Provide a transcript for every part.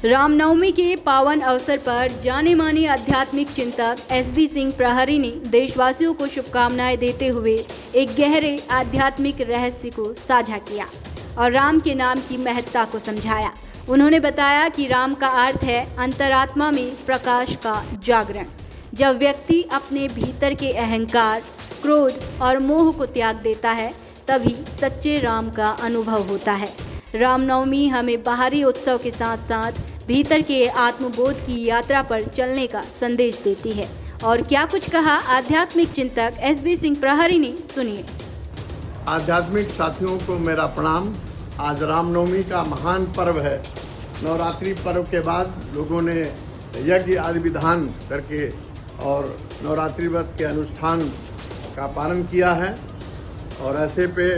रामनवमी के पावन अवसर पर जाने माने आध्यात्मिक चिंतक एसबी सिंह प्रहरी ने देशवासियों को शुभकामनाएं देते हुए एक गहरे आध्यात्मिक रहस्य को साझा किया और राम के नाम की महत्ता को समझाया। उन्होंने बताया कि राम का अर्थ है अंतरात्मा में प्रकाश का जागरण। जब व्यक्ति अपने भीतर के अहंकार, क्रोध और मोह को त्याग देता है, तभी सच्चे राम का अनुभव होता है। रामनवमी हमें बाहरी उत्सव के साथ साथ भीतर के आत्मबोध की यात्रा पर चलने का संदेश देती है। और क्या कुछ कहा आध्यात्मिक चिंतक एसबी सिंह प्रहरी ने, सुनिए। आध्यात्मिक साथियों को मेरा प्रणाम। आज रामनवमी का महान पर्व है। नवरात्रि पर्व के बाद लोगों ने यज्ञ आदि विधान करके और नवरात्रि व्रत के अनुष्ठान का पालन किया है। और ऐसे पे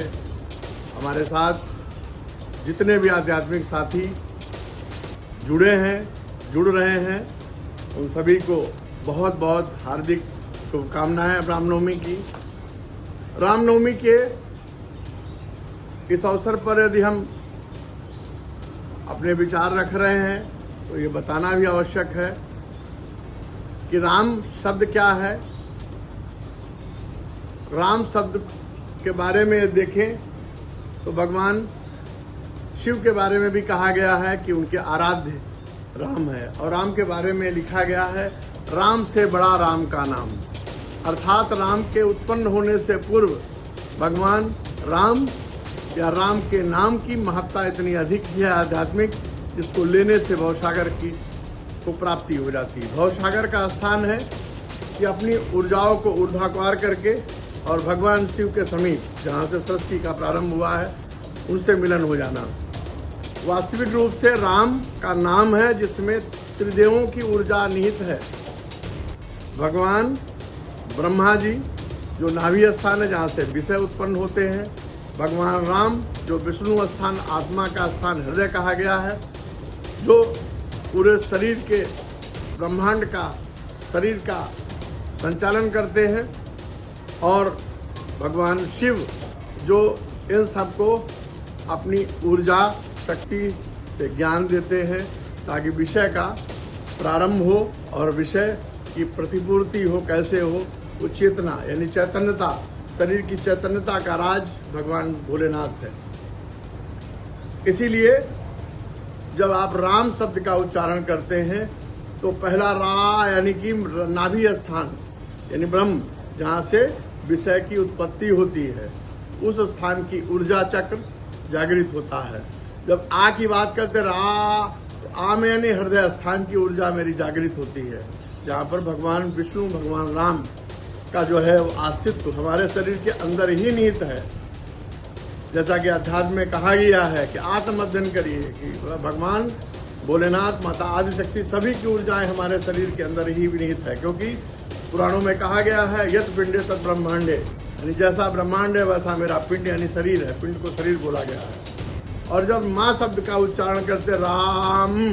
हमारे साथ जितने भी आध्यात्मिक साथी जुड़ रहे हैं, उन सभी को बहुत बहुत हार्दिक शुभकामनाएं रामनवमी की। रामनवमी के इस अवसर पर यदि हम अपने विचार रख रहे हैं तो ये बताना भी आवश्यक है कि राम शब्द क्या है। राम शब्द के बारे में देखें तो भगवान शिव के बारे में भी कहा गया है कि उनके आराध्य राम है। और राम के बारे में लिखा गया है, राम से बड़ा राम का नाम। अर्थात राम के उत्पन्न होने से पूर्व भगवान राम या राम के नाम की महत्ता इतनी अधिक है आध्यात्मिक, जिसको लेने से भवसागर की को प्राप्ति हो जाती है। भवसागर का स्थान है कि अपनी ऊर्जाओं को ऊर्ध्वाकार करके और भगवान शिव के समीप, जहाँ से सृष्टि का प्रारंभ हुआ है, उनसे मिलन हो जाना। वास्तविक रूप से राम का नाम है जिसमें त्रिदेवों की ऊर्जा निहित है। भगवान ब्रह्मा जी जो नाभि स्थान है, जहाँ से विषय उत्पन्न होते हैं। भगवान राम जो विष्णु स्थान, आत्मा का स्थान हृदय कहा गया है, जो पूरे शरीर के ब्रह्मांड का शरीर का संचालन करते हैं। और भगवान शिव जो इन सबको अपनी ऊर्जा शक्ति से ज्ञान देते हैं ताकि विषय का प्रारंभ हो और विषय की प्रतिपूर्ति हो। कैसे हो? वो चेतना यानी चैतन्यता, शरीर की चैतन्यता का राज भगवान भोलेनाथ है। इसीलिए जब आप राम शब्द का उच्चारण करते हैं तो पहला रा यानी कि नाभि स्थान यानी ब्रह्म, जहाँ से विषय की उत्पत्ति होती है, उस स्थान की ऊर्जा चक्र जागृत होता है। जब आ की बात करते रा, तो आ में यानी हृदय स्थान की ऊर्जा मेरी जागृत होती है, जहाँ पर भगवान विष्णु, भगवान राम का जो है वो अस्तित्व हमारे शरीर के अंदर ही निहित है। जैसा कि अध्यात्म में कहा गया है कि आत्म अध्ययन करिए कि भगवान भोलेनाथ, माता आदिशक्ति, सभी की ऊर्जाएं हमारे शरीर के अंदर ही निहित है। क्योंकि पुराणों में कहा गया है, यत पिंडे तत् ब्रह्मांडे, यानी जैसा ब्रह्मांड है वैसा मेरा पिंड यानी शरीर है। पिंड को शरीर बोला गया है। और जब माँ शब्द का उच्चारण करते राम,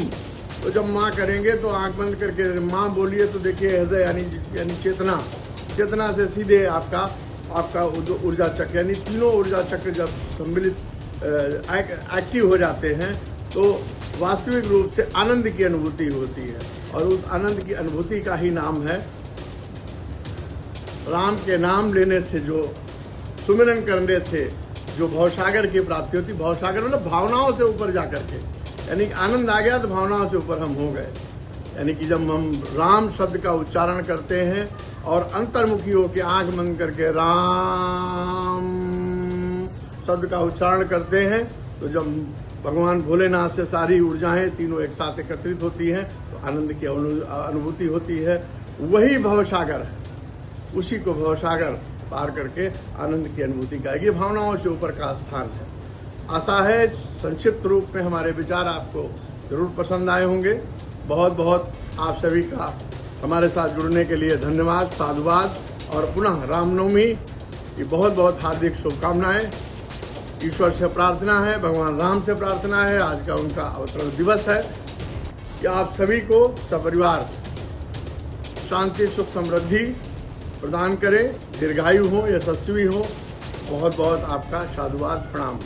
तो जब माँ करेंगे तो आंख बंद करके माँ बोलिए तो देखिए हृदय यानी चेतना से सीधे आपका ऊर्जा चक्र यानी तीनों ऊर्जा चक्र जब सम्मिलित एक्टिव हो जाते हैं तो वास्तविक रूप से आनंद की अनुभूति होती है। और उस आनंद की अनुभूति का ही नाम है राम के नाम लेने से, जो सुमिरन करने से जो भवसागर की प्राप्ति होती। भवसागर मतलब भावनाओं से ऊपर जाकर के, यानी आनंद आ गया तो भावनाओं से ऊपर हम हो गए। यानी कि जब हम राम शब्द का उच्चारण करते हैं और अंतर्मुखी होकर आंख बंद करके राम शब्द का उच्चारण करते हैं, तो जब भगवान भोलेनाथ से सारी ऊर्जाएं तीनों एक साथ एकत्रित होती हैं तो आनंद की अनुभूति होती है। वही भवसागर है, उसी को भवसागर पार करके आनंद की अनुभूति का ये भावनाओं से ऊपर का स्थान है। आशा है संक्षिप्त रूप में हमारे विचार आपको जरूर पसंद आए होंगे। बहुत बहुत आप सभी का हमारे साथ जुड़ने के लिए धन्यवाद, साधुवाद। और पुनः रामनवमी की बहुत बहुत हार्दिक शुभकामनाएं। ईश्वर से प्रार्थना है, भगवान राम से प्रार्थना है, आज का उनका अवतरण दिवस है, कि आप सभी को सपरिवार शांति, सुख, समृद्धि प्रदान करें, दीर्घायु हो, यशस्वी हो। बहुत बहुत आपका साधुवाद, प्रणाम।